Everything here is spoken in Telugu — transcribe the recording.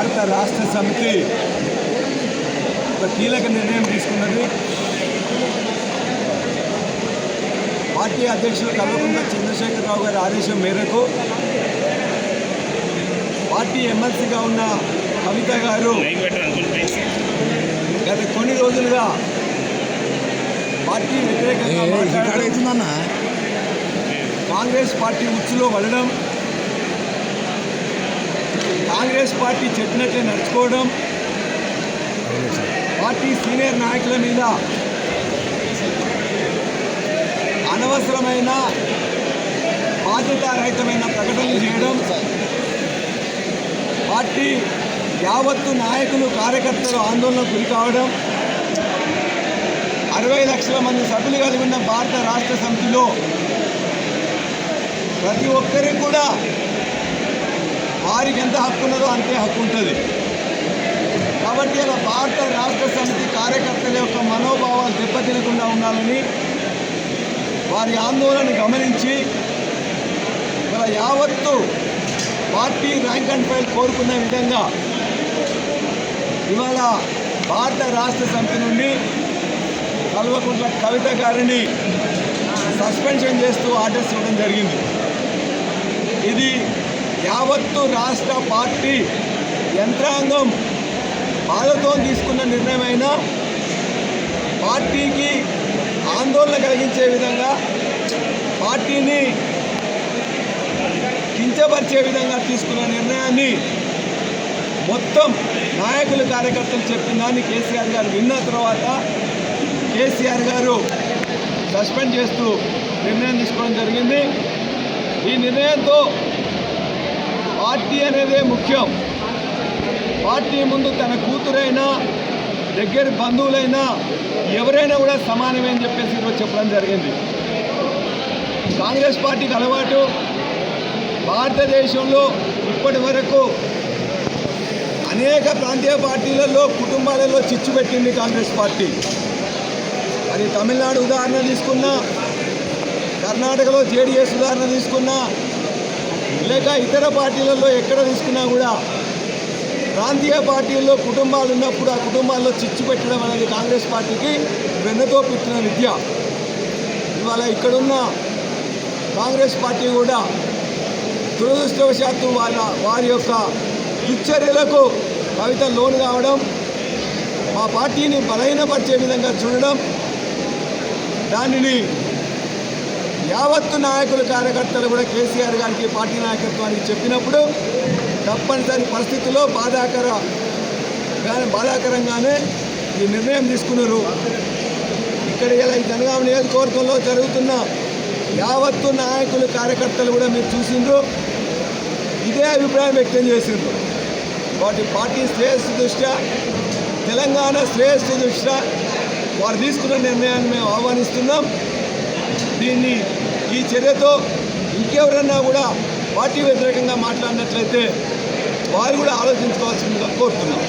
భారత రాష్ట్ర సమితి ఒక కీలక నిర్ణయం తీసుకున్నది. పార్టీ అధ్యక్షులు కల్వకుంట్ల చంద్రశేఖరరావు గారి ఆదేశం మేరకు పార్టీ ఎమ్మెల్సీగా ఉన్న కవిత గారు గత కొన్ని రోజులుగా పార్టీ వ్యతిరేకంగా మాట్లాడుతున్న కాంగ్రెస్ పార్టీ ఉచ్చులో పడడం, కాంగ్రెస్ పార్టీ చెప్పినట్లే నడుచుకోవడం, పార్టీ సీనియర్ నాయకుల మీద అనవసరమైన బాధ్యతారహితమైన ప్రకటనలు చేయడం, పార్టీ యావత్తు నాయకులు కార్యకర్తలు ఆందోళనకు గురి కావడం, 60 లక్షల మంది సభ్యులు కలిగి ఉన్న భారత రాష్ట్ర సమితిలో ప్రతి ఒక్కరికి కూడా వారికి ఎంత హక్కు ఉన్నదో అంతే హక్కు ఉంటుంది. కాబట్టి అలా భారత రాష్ట్ర సమితి కార్యకర్తల యొక్క మనోభావాలు దెబ్బతినకుండా ఉండాలని వారి ఆందోళనను గమనించి ఇలా యావత్తు పార్టీ ర్యాంక్ అండ్ ఫైల్ కోరుకునే విధంగా ఇవాళ భారత రాష్ట్ర సమితి నుండి కల్వకుంట్ల కవిత గారిని సస్పెన్షన్ చేస్తూ ఆర్డర్స్ ఇవ్వడం జరిగింది. ఇది యావత్తు రాష్ట్ర పార్టీ యంత్రాంగం బాధతో తీసుకున్న నిర్ణయమైన పార్టీకి ఆందోళన కలిగించే విధంగా, పార్టీని కించపరిచే విధంగా తీసుకున్న నిర్ణయాన్ని మొత్తం నాయకులు కార్యకర్తలు చెప్పిన దాన్ని కేసీఆర్ గారు విన్న తర్వాత కేసీఆర్ గారు సస్పెండ్ చేస్తూ నిర్ణయం తీసుకోవడం జరిగింది. ఈ నిర్ణయంతో పార్టీ అనేదే ముఖ్యం. పార్టీ ముందు తన కూతురైనా దగ్గర బంధువులైనా ఎవరైనా కూడా సమానమే అని చెప్పేసి ఈరోజు చెప్పడం జరిగింది. కాంగ్రెస్ పార్టీకి అలవాటు భారతదేశంలో ఇప్పటి వరకు అనేక ప్రాంతీయ పార్టీలలో కుటుంబాలలో చిచ్చు పెట్టింది కాంగ్రెస్ పార్టీ. అది తమిళనాడు ఉదాహరణ తీసుకున్నా, కర్ణాటకలో జేడీఎస్ ఉదాహరణ తీసుకున్నా, లేక ఇతర పార్టీలలో ఎక్కడ తీసుకున్నా కూడా ప్రాంతీయ పార్టీల్లో కుటుంబాలు ఉన్నప్పుడు ఆ కుటుంబాల్లో చిచ్చు పెట్టడం అనేది కాంగ్రెస్ పార్టీకి వెన్నతో పుట్టిన విద్య. ఇవాళ ఇక్కడున్న కాంగ్రెస్ పార్టీ కూడా దురదృష్టవశాత్తు వారి యొక్క దుశ్చర్యలకు కవిత లోను కావడం, మా పార్టీని బలహీనపరిచే విధంగా చూడడం, దానిని యావత్తు నాయకులు కార్యకర్తలు కూడా కేసీఆర్ గారికి పార్టీ నాయకత్వానికి చెప్పినప్పుడు తప్పనిసరి పరిస్థితుల్లో బాధాకరంగానే ఈ నిర్ణయం తీసుకున్నారు. ఇక్కడ ఇలా ఈ జనగామ నియోజకవర్గంలో జరుగుతున్న యావత్తు నాయకులు కార్యకర్తలు కూడా మీరు చూసిండ్రు, ఇదే అభిప్రాయం వ్యక్తం చేసిండ్రు. వాటి పార్టీ శ్రేయస్సు దృష్ట్యా, తెలంగాణ శ్రేయస్సు దృష్ట్యా వారు తీసుకున్న నిర్ణయాన్ని మేము ఆహ్వానిస్తున్నాం. దీన్ని ఈ చర్యతో ఇంకెవరన్నా కూడా పార్టీ వ్యతిరేకంగా మాట్లాడినట్లయితే వారు కూడా ఆలోచించుకోవాల్సిందిగా కోరుతున్నాం.